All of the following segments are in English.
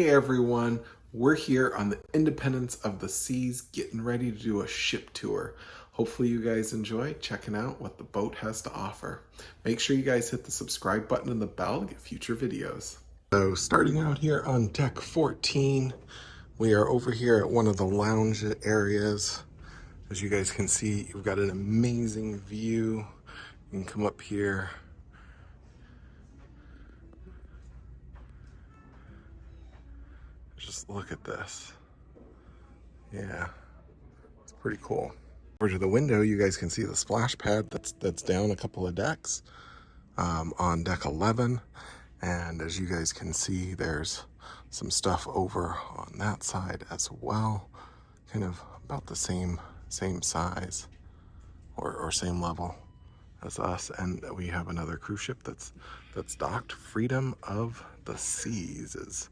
Hey everyone, we're here on the Independence of the Seas getting ready to do a ship tour. Hopefully you guys enjoy checking out what the boat has to offer. Make sure you guys hit the subscribe button and the bell to get future videos. So starting out here on deck 14, we are over here at one of the lounge areas. As you guys can see, you've got an amazing view. You can come up here. Just look at this. Yeah, it's pretty cool. Over to the window, you guys can see the splash pad that's down a couple of decks on deck 11. And as you guys can see, there's some stuff over on that side as well. Kind of about the same size or same level as us. And we have another cruise ship that's docked. Freedom of the Seas is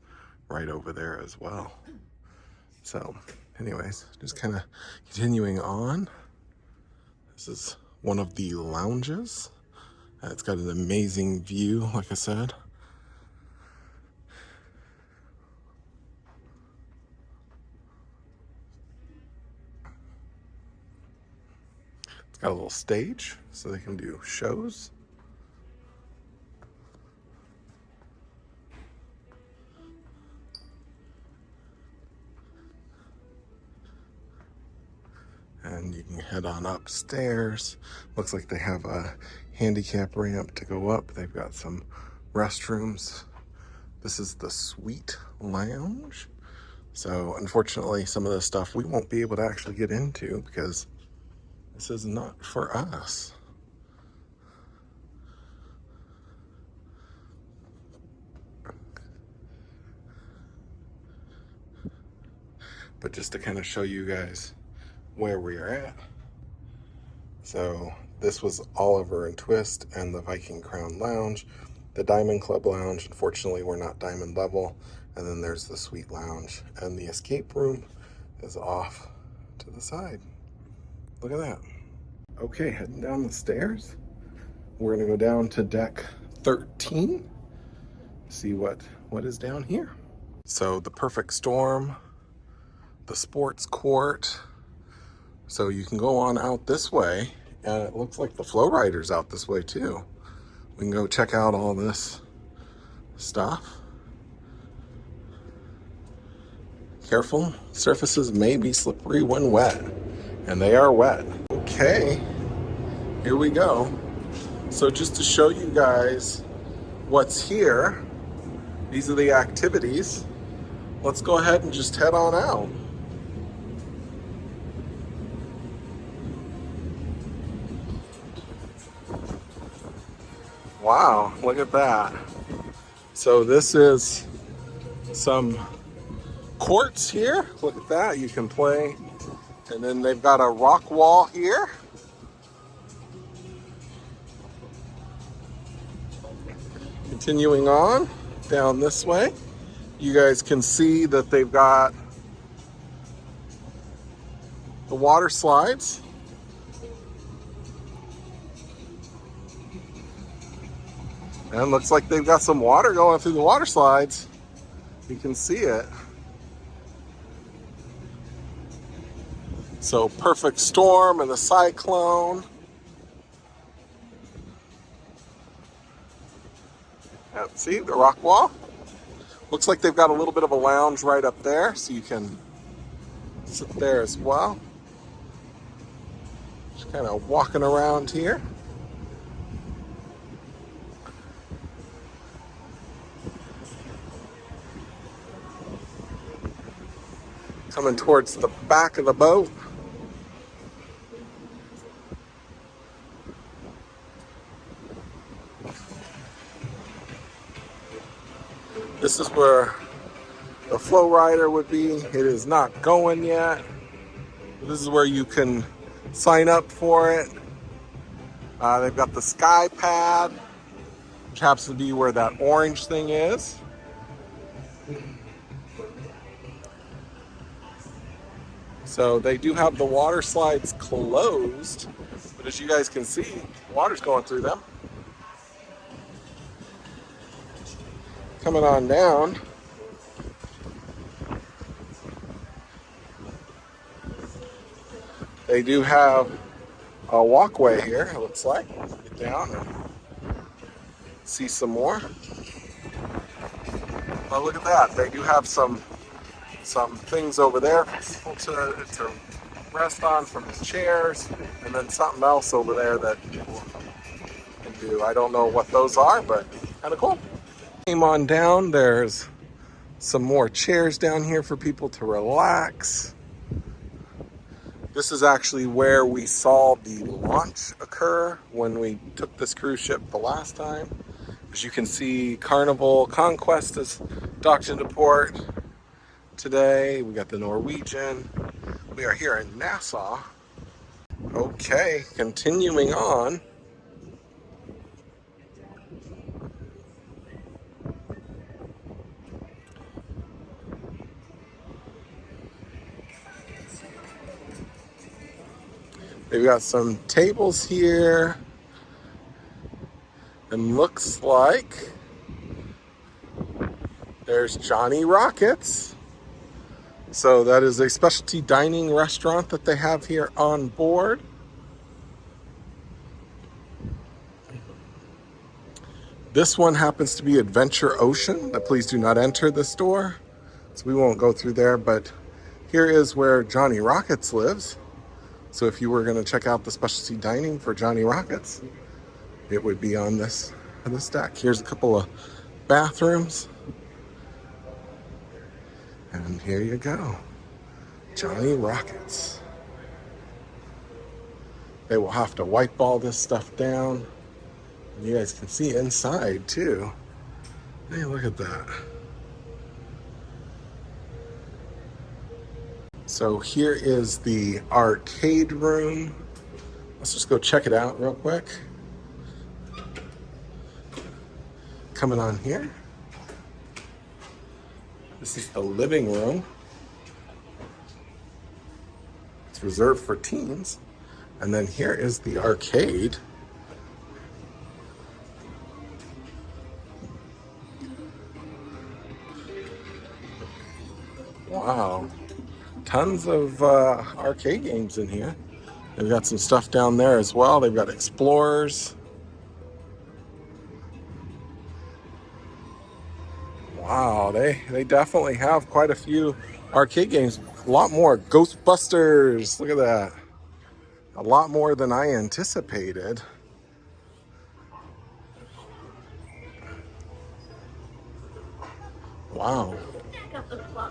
right over there as well. So anyways, just kind of continuing on. This is one of the lounges. It's got an amazing view, like I said. It's got a little stage so they can do shows. And you can head on upstairs. Looks like they have a handicap ramp to go up. They've got some restrooms. This is the suite lounge. So unfortunately, some of this stuff we won't be able to actually get into because this is not for us. But just to kind of show you guys where we are at. So this was Oliver and Twist and the Viking Crown Lounge. The Diamond Club Lounge, unfortunately, we're not diamond level. And then there's the Suite Lounge. And the escape room is off to the side. Look at that. Okay, heading down the stairs. We're gonna go down to deck 13. See what is down here. So the Perfect Storm, the sports court. So you can go on out this way, and it looks like the Flow Rider's out this way too. We can go check out all this stuff. Careful, surfaces may be slippery when wet, and they are wet. Okay, here we go. So just to show you guys what's here, these are the activities. Let's go ahead and just head on out. Wow, look at that. So this is some courts here. Look at that, you can play. And then they've got a rock wall here. Continuing on down this way, you guys can see that they've got the water slides. And it looks like they've got some water going through the water slides. You can see it. So Perfect Storm and the Cyclone. And see the rock wall? Looks like they've got a little bit of a lounge right up there, so you can sit there as well. Just kind of walking around here. Coming towards the back of the boat. This is where the Flow Rider would be. It is not going yet. This is where you can sign up for it. They've got the Sky Pad, which happens to be where that orange thing is. So they do have the water slides closed, but as you guys can see, water's going through them. Coming on down, They do have a walkway here, it looks like. Get down and see some more. Oh, look at that. They do have some things over there for people to rest on, from the chairs, and then something else over there that people can do. I don't know what those are, but kind of cool. Came on down. There's some more chairs down here for people to relax. This is actually where we saw the launch occur when we took this cruise ship the last time. As you can see, Carnival Conquest is docked into port today. We got the Norwegian. We are here in Nassau. Okay, continuing on. They've got some tables here. And looks like there's Johnny Rockets. So that is a specialty dining restaurant that they have here on board. This one happens to be Adventure Ocean. Please do not enter this door, so we won't go through there. But here is where Johnny Rockets lives. So if you were going to check out the specialty dining for Johnny Rockets, it would be on this deck. Here's a couple of bathrooms. And here you go. Johnny Rockets. They will have to wipe all this stuff down. And you guys can see inside too. Hey, look at that. So here is the arcade room. Let's just go check it out real quick. Coming on here. This is the living room. It's reserved for teens. And then here is the arcade. Wow. Tons of arcade games in here. They've got some stuff down there as well. They've got Explorers. Wow, they definitely have quite a few arcade games. A lot more. Ghostbusters. Look at that. A lot more than I anticipated. Wow.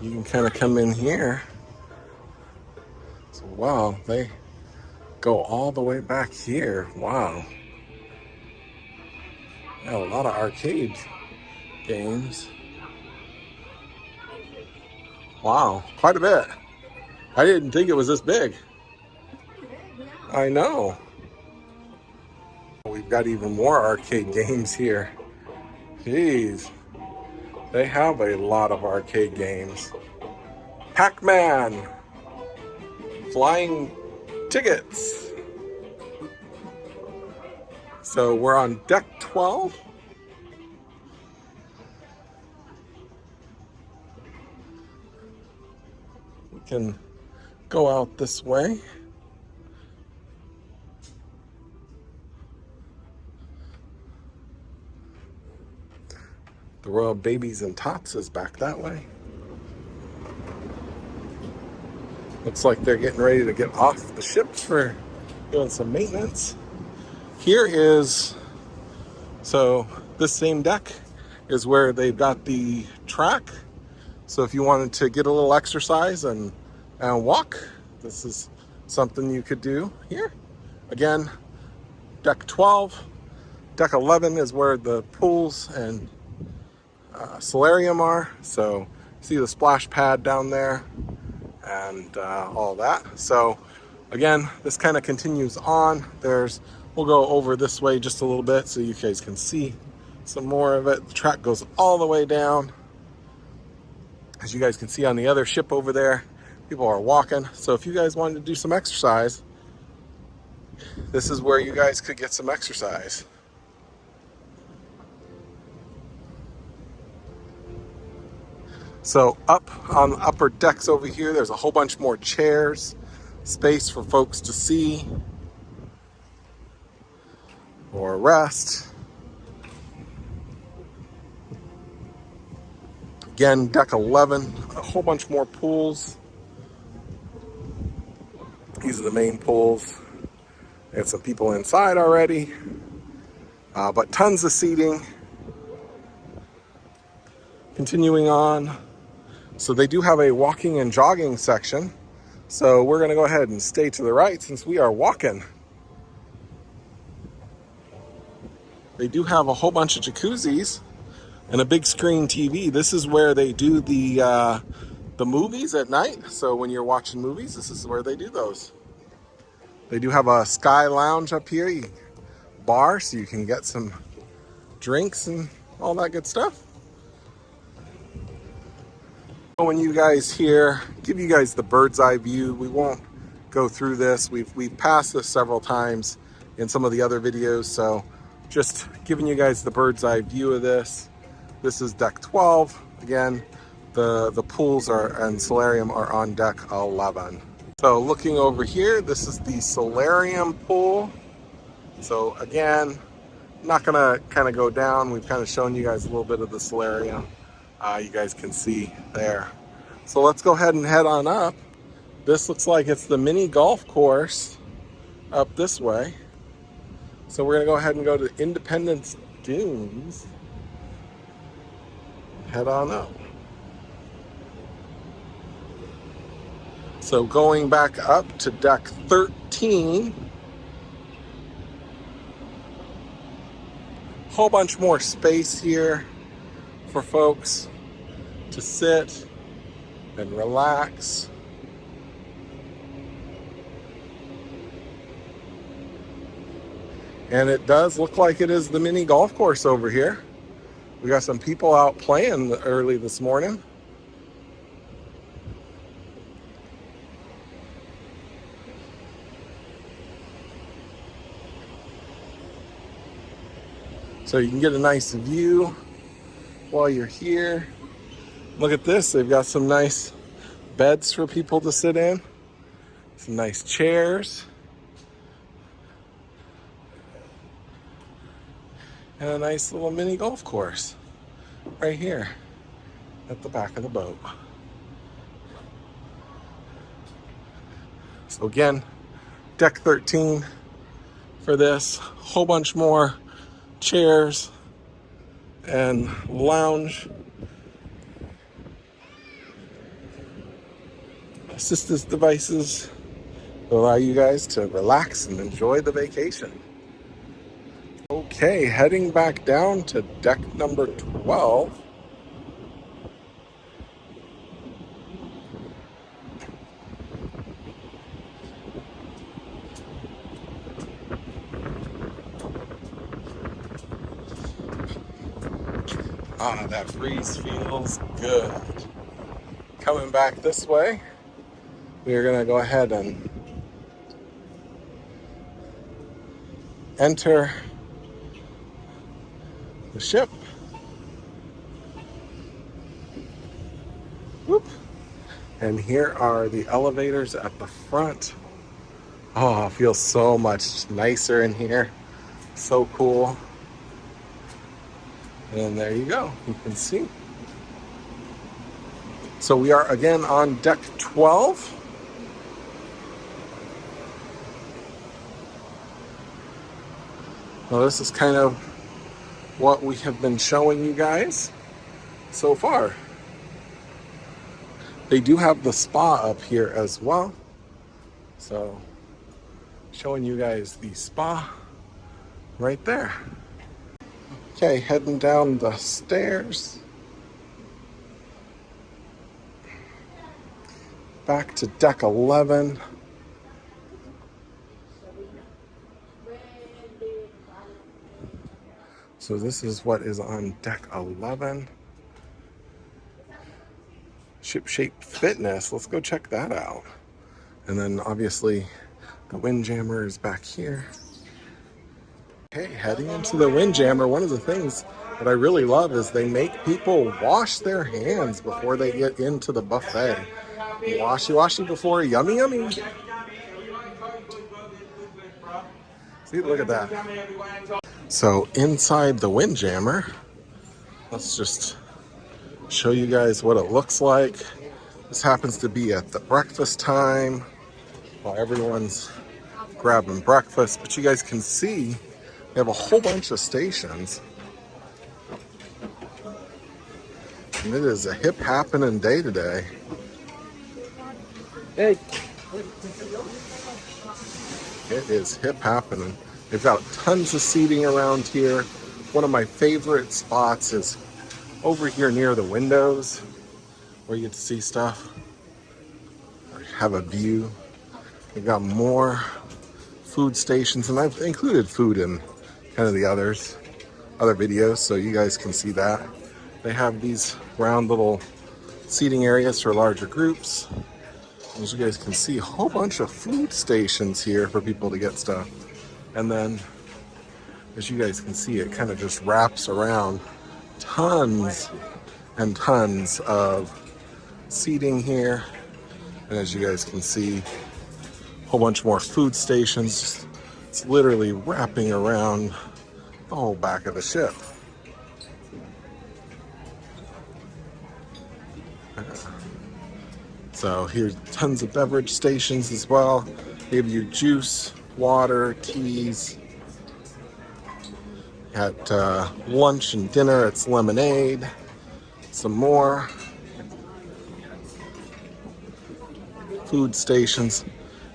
You can kind of come in here. So, wow, they go all the way back here. Wow. Yeah, a lot of arcade games. Wow, quite a bit. I didn't think it was this big. I know. We've got even more arcade games here. Jeez. They have a lot of arcade games. Pac-Man. Flying tickets. So we're on deck 12. We can go out this way. The Royal Babies and Tots is back that way. Looks like they're getting ready to get off the ship for doing some maintenance. Here is, so this same deck is where they've got the track. So if you wanted to get a little exercise and walk, this is something you could do here. Again, deck 12. Deck 11 is where the pools and solarium are. So see the splash pad down there and all that. So again, this kind of continues on. We'll go over this way just a little bit so you guys can see some more of it. The track goes all the way down. As you guys can see on the other ship over there, people are walking. So if you guys wanted to do some exercise, this is where you guys could get some exercise. So up on the upper decks over here, there's a whole bunch more chairs. space for folks to see or rest. Again, deck 11, a whole bunch more pools. These are the main pools. They have some people inside already, but tons of seating. Continuing on. So they do have a walking and jogging section. So we're gonna go ahead and stay to the right since we are walking. They do have a whole bunch of jacuzzis and a big screen TV. This is where they do the movies at night. So when you're watching movies, this is where they do those. They do have a sky lounge up here, bar, so you can get some drinks and all that good stuff. When you guys here, give you guys the bird's eye view. We won't go through this. We've passed this several times in some of the other videos, so just giving you guys the bird's eye view of this. This is deck 12. Again, the pools and solarium are on deck 11. So looking over here, this is the solarium pool. So again, not gonna kind of go down. We've kind of shown you guys a little bit of the solarium. You guys can see there. So let's go ahead and head on up. This looks like it's the mini golf course up this way. So we're gonna go ahead and go to Independence Dunes. Head on up. So going back up to deck 13. Whole bunch more space here for folks to sit and relax. And it does look like it is the mini golf course over here. We got some people out playing early this morning. So you can get a nice view while you're here. Look at this, they've got some nice beds for people to sit in. Some nice chairs. And a nice little mini golf course right here at the back of the boat. So again, deck 13 for this. Whole bunch more chairs and lounge assistance devices to allow you guys to relax and enjoy the vacation. Okay, heading back down to deck number 12. That breeze feels good. Coming back this way, we are going to go ahead and enter the ship. Whoop. And here are the elevators at the front. Oh, it feels so much nicer in here. So cool. And there you go, you can see. So we are again on deck 12. Now this is kind of what we have been showing you guys so far. They do have the spa up here as well. So showing you guys the spa right there. Okay, heading down the stairs. Back to deck 11. So this is what is on deck 11. Shipshape Fitness, let's go check that out. And then obviously the Windjammer is back here. Okay, heading into the Windjammer, one of the things that I really love is they make people wash their hands before they get into the buffet. Washy washy before yummy yummy. See, look at that. So inside the Windjammer, let's just show you guys what it looks like. This happens to be at the breakfast time while everyone's grabbing breakfast, but you guys can see we have a whole bunch of stations. And it is a hip happening day today. Hey. It is hip happening. They've got tons of seating around here. One of my favorite spots is over here near the windows where you get to see stuff or have a view. We've got more food stations, and I've included food in kind of the other videos so you guys can see that. They have these round little seating areas for larger groups. As you guys can see, a whole bunch of food stations here for people to get stuff. And then, as you guys can see, it kind of just wraps around. Tons and tons of seating here. And as you guys can see, a whole bunch more food stations. It's literally wrapping around the whole back of the ship. So here's tons of beverage stations as well. They give you juice, water, teas. At lunch and dinner, it's lemonade. Some more food stations.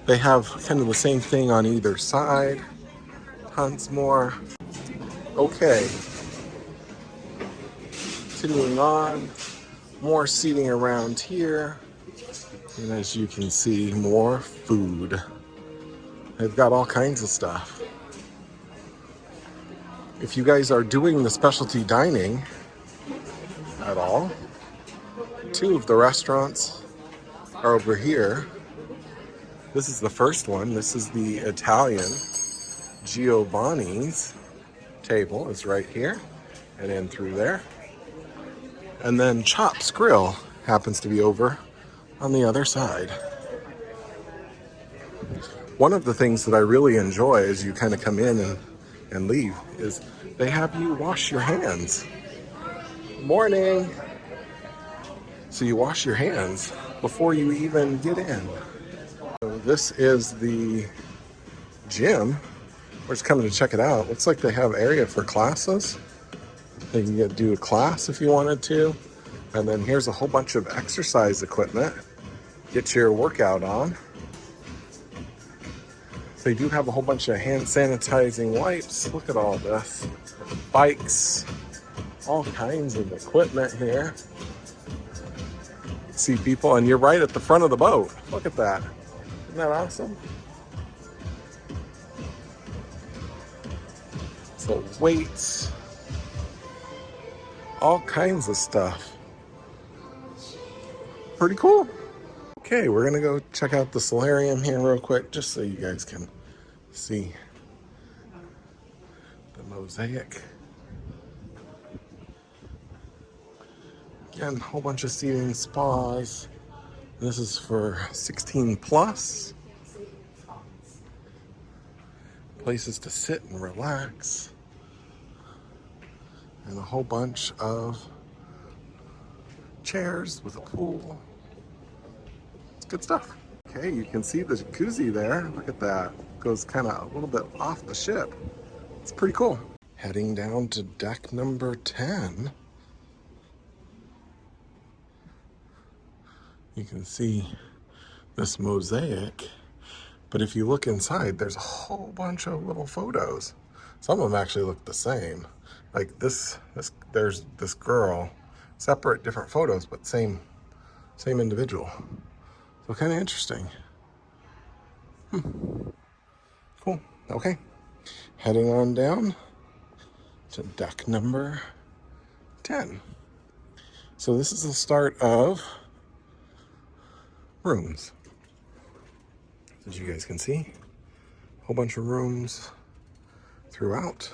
They have kind of the same thing on either side. Tons more. Okay. Continuing on. More seating around here. And as you can see, more food. They've got all kinds of stuff. If you guys are doing the specialty dining at all, two of the restaurants are over here. This is the first one. This is the Italian. Giovanni's table is right here and in through there. And then Chops Grill happens to be over on the other side. One of the things that I really enjoy as you kind of come in and leave is they have you wash your hands. Morning. So you wash your hands before you even get in. So this is the gym. We're just coming to check it out. Looks like they have area for classes. You can do a class if you wanted to. And then here's a whole bunch of exercise equipment. Get your workout on. They do have a whole bunch of hand sanitizing wipes. Look at all this. Bikes. All kinds of equipment here. See people, and you're right at the front of the boat. Look at that. Isn't that awesome? So weights. All kinds of stuff. Pretty cool. Okay, we're gonna go check out the solarium here real quick, just so you guys can see the mosaic. Again, a whole bunch of seating, spas. This is for 16 plus. Places to sit and relax. And a whole bunch of chairs with a pool. It's good stuff. Okay, you can see the jacuzzi there. Look at that. Goes kind of a little bit off the ship. It's pretty cool. Heading down to deck number 10. You can see this mosaic. But if you look inside, there's a whole bunch of little photos. Some of them actually look the same. Like there's this girl, separate different photos, but same individual. So kind of interesting. Cool. Okay. Heading on down to deck number 10. So this is the start of rooms. As you guys can see, a whole bunch of rooms throughout.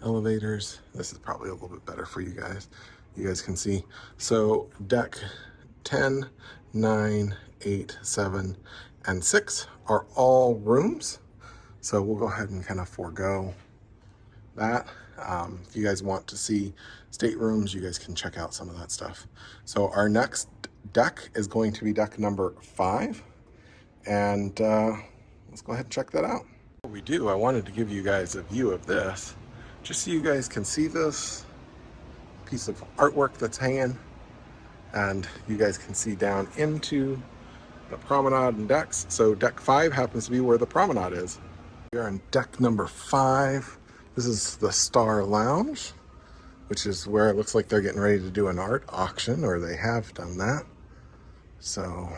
Elevators. This is probably a little bit better for you guys. You guys can see. So deck 10, 9, 8, 7, and 6 are all rooms. So we'll go ahead and kind of forego that. If you guys want to see staterooms, you guys can check out some of that stuff. So our next deck is going to be deck number 5. And let's go ahead and check that out. Before we do, I wanted to give you guys a view of this, just so you guys can see this piece of artwork that's hanging, and you guys can see down into the promenade and decks. So deck 5 happens to be where the promenade is. We are on deck number 5. This is the Star Lounge, which is where it looks like they're getting ready to do an art auction, or they have done that. So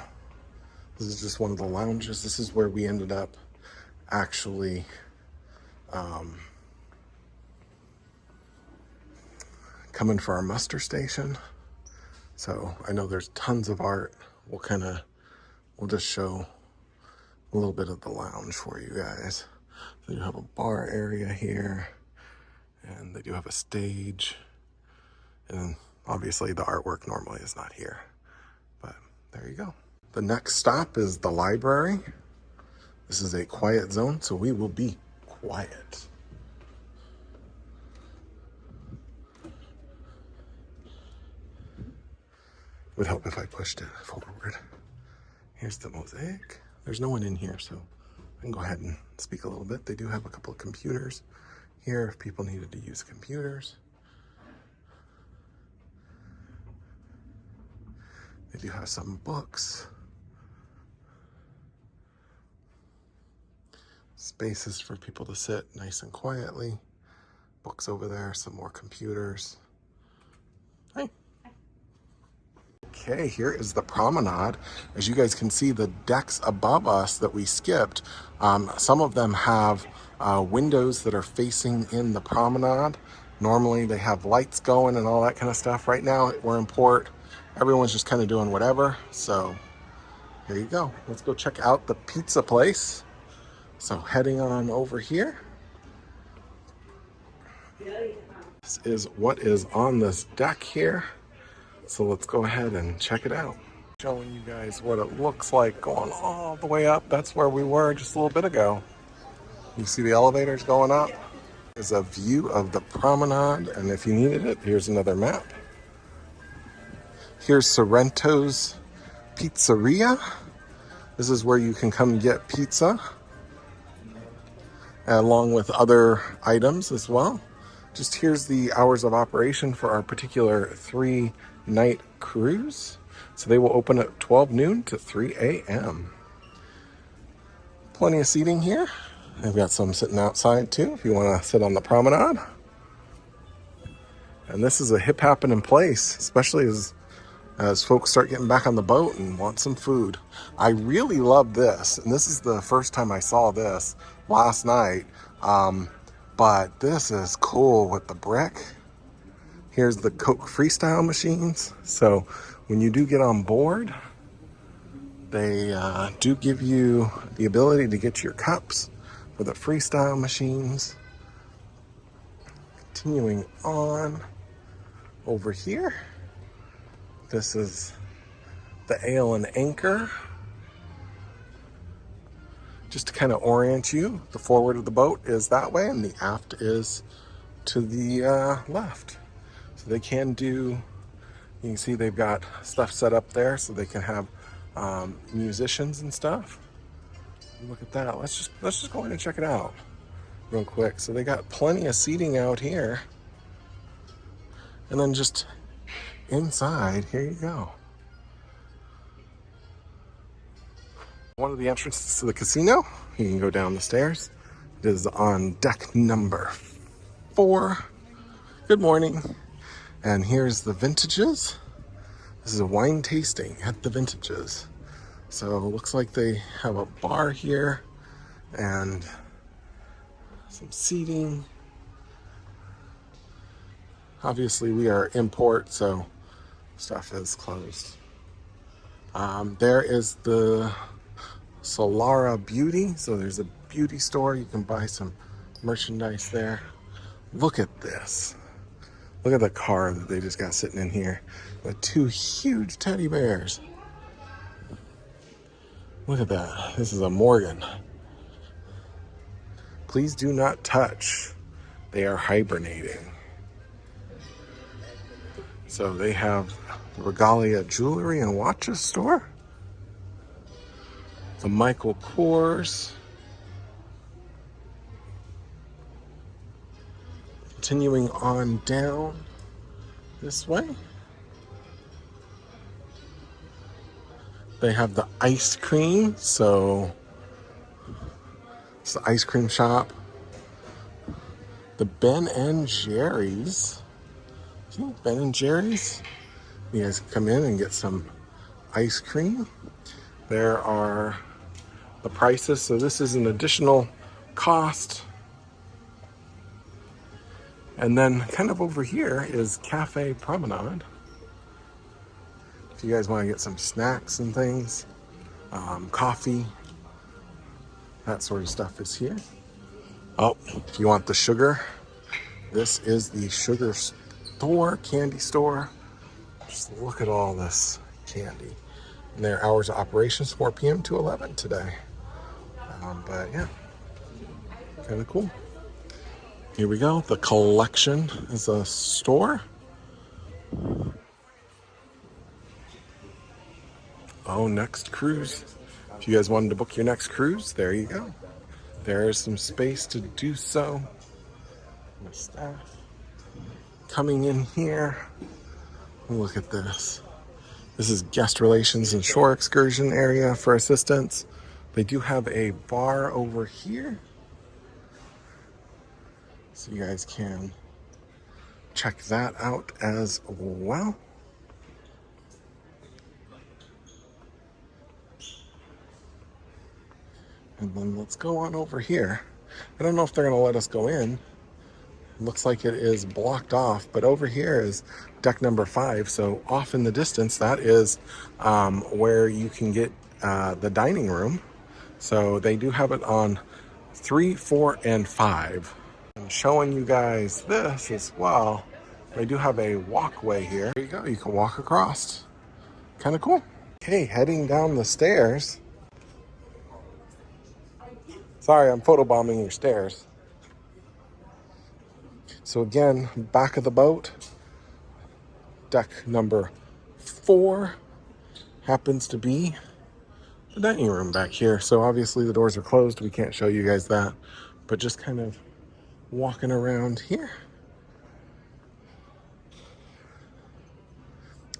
this is just one of the lounges. This is where we ended up actually coming for our muster station. So I know there's tons of art. We'll just show a little bit of the lounge for you guys. So you have a bar area here, and they do have a stage. And obviously the artwork normally is not here, but there you go. The next stop is the library. This is a quiet zone, so we will be quiet. Would help if I pushed it forward. Here's the mosaic. There's no one in here, so I can go ahead and speak a little bit. They do have a couple of computers here if people needed to use computers. They do have some books. Spaces for people to sit nice and quietly. Books over there, some more computers. Hey. Okay, here is the promenade. As you guys can see, the decks above us that we skipped, some of them have windows that are facing in the promenade. Normally they have lights going and all that kind of stuff. Right now we're in port. Everyone's just kind of doing whatever. So here you go. Let's go check out the pizza place. So heading on over here. This is what is on this deck here. So let's go ahead and check it out. Showing you guys what it looks like going all the way up. That's where we were just a little bit ago. You see the elevators going up? There's a view of the promenade, and if you needed it, here's another map. Here's Sorrento's Pizzeria. This is where you can come get pizza, along with other items as well. Just here's the hours of operation for our particular 3-night cruise. So they will open at 12 noon to 3 a.m. Plenty of seating here. They've got some sitting outside too if you want to sit on the promenade. And this is a hip happening place, especially as folks start getting back on the boat and want some food. I really love this, and this is the first time I saw this last night. But this is cool with the brick. Here's the Coke Freestyle machines. So when you do get on board, they do give you the ability to get your cups for the Freestyle machines. Continuing on over here. This is the Ale and Anchor. Just to kind of orient you, the forward of the boat is that way and the aft is to the left. So they can do, you can see they've got stuff set up there so they can have musicians and stuff. Look at that. Let's just go in and check it out real quick. So they got plenty of seating out here. And then just inside, here you go. One of the entrances to the casino. You can go down the stairs. It is on deck number 4. Good morning. And here's the Vintages. This is a wine tasting at the Vintages. So it looks like they have a bar here and some seating. Obviously we are in port, so stuff is closed. There is the Solara Beauty. So there's a beauty store. You can buy some merchandise there. Look at this. Look at the car that they just got sitting in here with 2 huge teddy bears. Look at that. This is a Morgan. Please do not touch. They are hibernating. So they have Regalia Jewelry and Watches store. The Michael Kors. Continuing on down this way. They have the ice cream, so it's the ice cream shop. The Ben and Jerry's. See, Ben and Jerry's. You guys can come in and get some ice cream. There are the prices, so this is an additional cost. And then kind of over here is Cafe Promenade. If you guys want to get some snacks and things, coffee, that sort of stuff is here. Oh, if you want the sugar, this is the sugar store, candy store. Just look at all this candy. And their hours of operations, 4 p.m. to 11 today. But yeah, kind of cool. Here we go. The Collection is a store. Oh, next cruise. If you guys wanted to book your next cruise, there you go. There is some space to do so. My staff coming in here. Look at this. This is guest relations and shore excursion area for assistance. They do have a bar over here, so you guys can check that out as well. And then let's go on over here. I don't know if they're going to let us go in. Looks like it is blocked off, but over here is deck number 5. So off in the distance, that is where you can get the dining room. So they do have it on 3, 4, and 5. I'm showing you guys this as well. They do have a walkway here. There you go. You can walk across. Kind of cool. Okay, heading down the stairs. Sorry, I'm photobombing your stairs. So again, back of the boat, deck number 4 happens to be the dining room back here. So obviously the doors are closed. We can't show you guys that, but just kind of walking around here.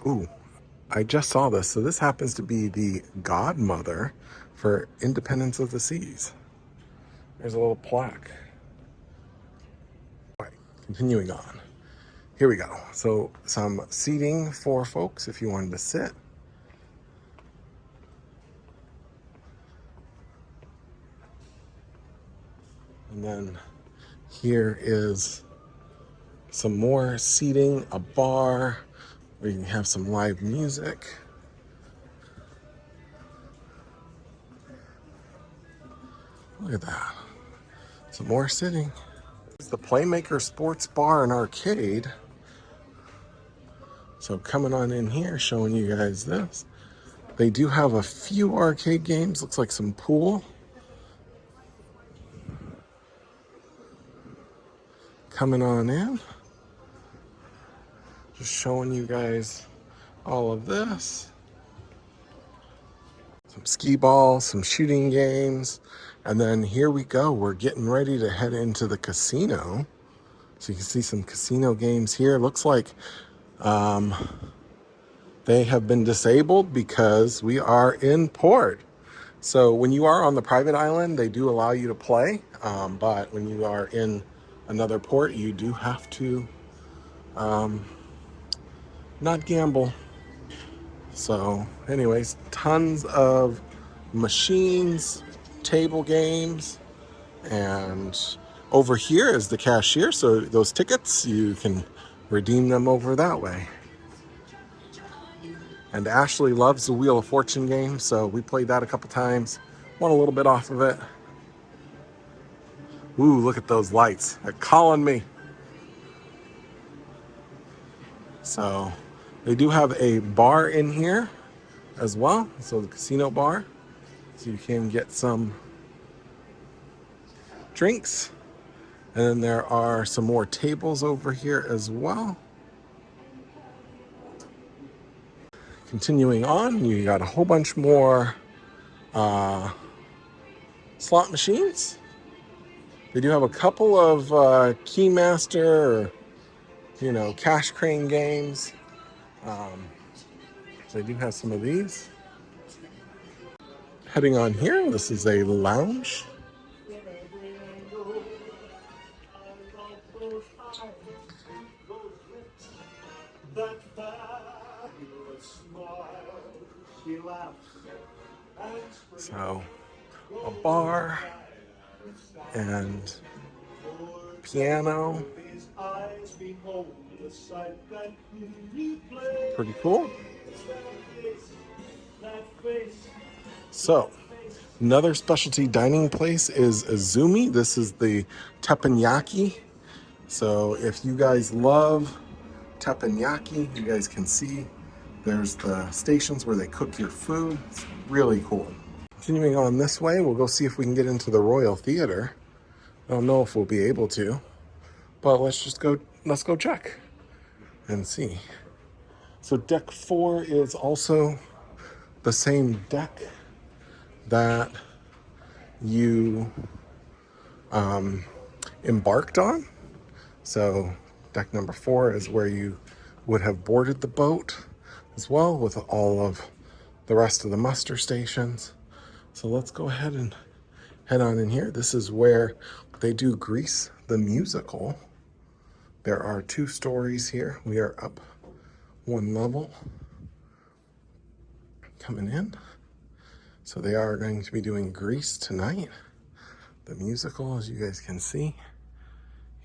Ooh, I just saw this. So this happens to be the godmother for Independence of the Seas. There's a little plaque. All right, continuing on. Here we go. So some seating for folks if you wanted to sit. And then here is some more seating, a bar where you can have some live music. Look at that. Some more sitting. It's the Playmaker Sports Bar and Arcade. So coming on in here, showing you guys this. They do have a few arcade games. Looks like some pool. Coming on in. Just showing you guys all of this. Some skee balls, some shooting games. And then here we go. We're getting ready to head into the casino. So you can see some casino games here. Looks like they have been disabled because we are in port. So when you are on the private island, they do allow you to play. But when you are in another port, you do have to not gamble. So anyways, tons of machines, table games, and over here is the cashier. So those tickets, you can redeem them over that way. And Ashley loves the Wheel of Fortune game, so we played that a couple times. Won a little bit off of it. Ooh, look at those lights. They're calling me. So they do have a bar in here as well. So the casino bar. So you can get some drinks. And then there are some more tables over here as well. Continuing on, you got a whole bunch more slot machines. They do have a couple of Keymaster or, you know, Cash Crane games. So they do have some of these. Heading on here, this is a lounge. So, a bar and piano. Pretty cool. So, another specialty dining place is Izumi. This is the teppanyaki. So if you guys love teppanyaki, you guys can see there's the stations where they cook your food. It's really cool. Continuing on this way, we'll go see if we can get into the Royal Theater. I don't know if we'll be able to, but let's go check and see. So deck 4 is also the same deck that you embarked on. So deck number 4 is where you would have boarded the boat as well, with all of the rest of the muster stations. So let's go ahead and head on in here. This is where they do Grease the musical. There are 2 stories here. We are up 1 level coming in. So they are going to be doing Grease tonight, the musical, as you guys can see.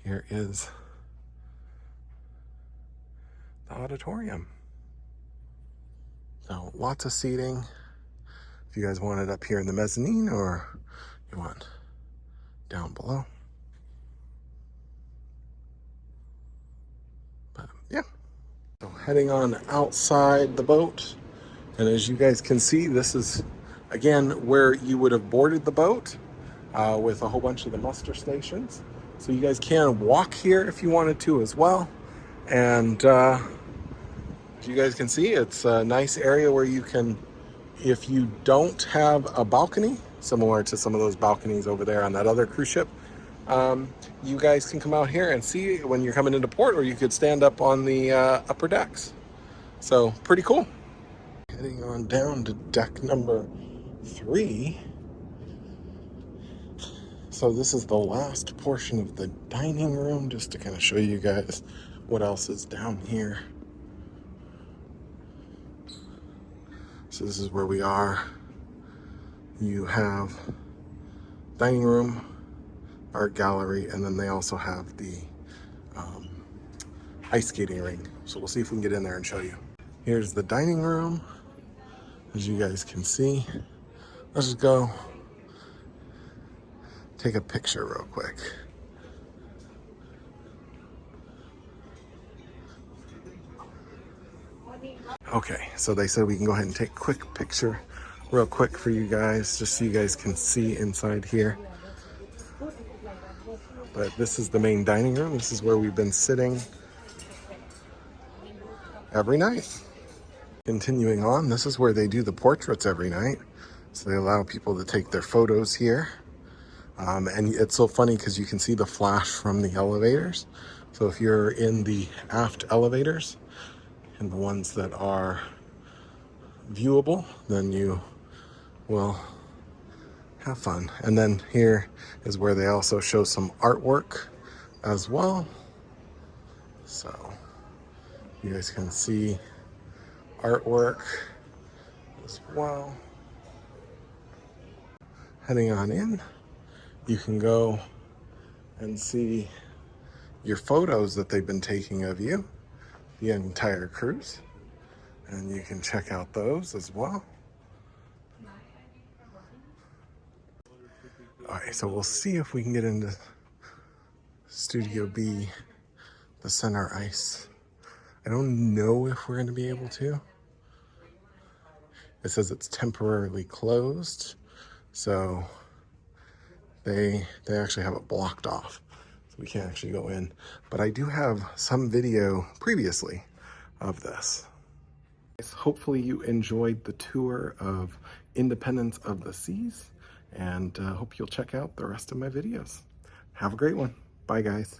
Here is the auditorium. So lots of seating. If you guys want it up here in the mezzanine or you want down below. But yeah. So heading on outside the boat. And as you guys can see, this is again where you would have boarded the boat with a whole bunch of the muster stations. So you guys can walk here if you wanted to as well. And as you guys can see, it's a nice area where you can, if you don't have a balcony, similar to some of those balconies over there on that other cruise ship, you guys can come out here and see when you're coming into port, or you could stand up on the upper decks. So pretty cool. Heading on down to deck number 3. So this is the last portion of the dining room, just to kind of show you guys what else is down here. So this is where we are. You have dining room, art gallery, and then they also have the ice skating ring. So we'll see if we can get in there and show you. Here's the dining room, as you guys can see. Let's just go take a picture real quick. Okay, so they said we can go ahead and take a quick picture real quick for you guys, just so you guys can see inside here. But this is the main dining room. This is where we've been sitting every night. Continuing on, this is where they do the portraits every night. So they allow people to take their photos here. And it's so funny because you can see the flash from the elevators. So if you're in the aft elevators and the ones that are viewable, then you will have fun. And then here is where they also show some artwork as well. So you guys can see artwork as well. Heading on in, you can go and see your photos that they've been taking of you the entire cruise, and you can check out those as well. All right, so we'll see if we can get into Studio B, the center ice. I don't know if we're going to be able to. It says it's temporarily closed, so they actually have it blocked off, so we can't actually go in. But I do have some video previously of this. Hopefully you enjoyed the tour of Independence of the Seas, and hope you'll check out the rest of my videos. Have a great one. Bye, guys.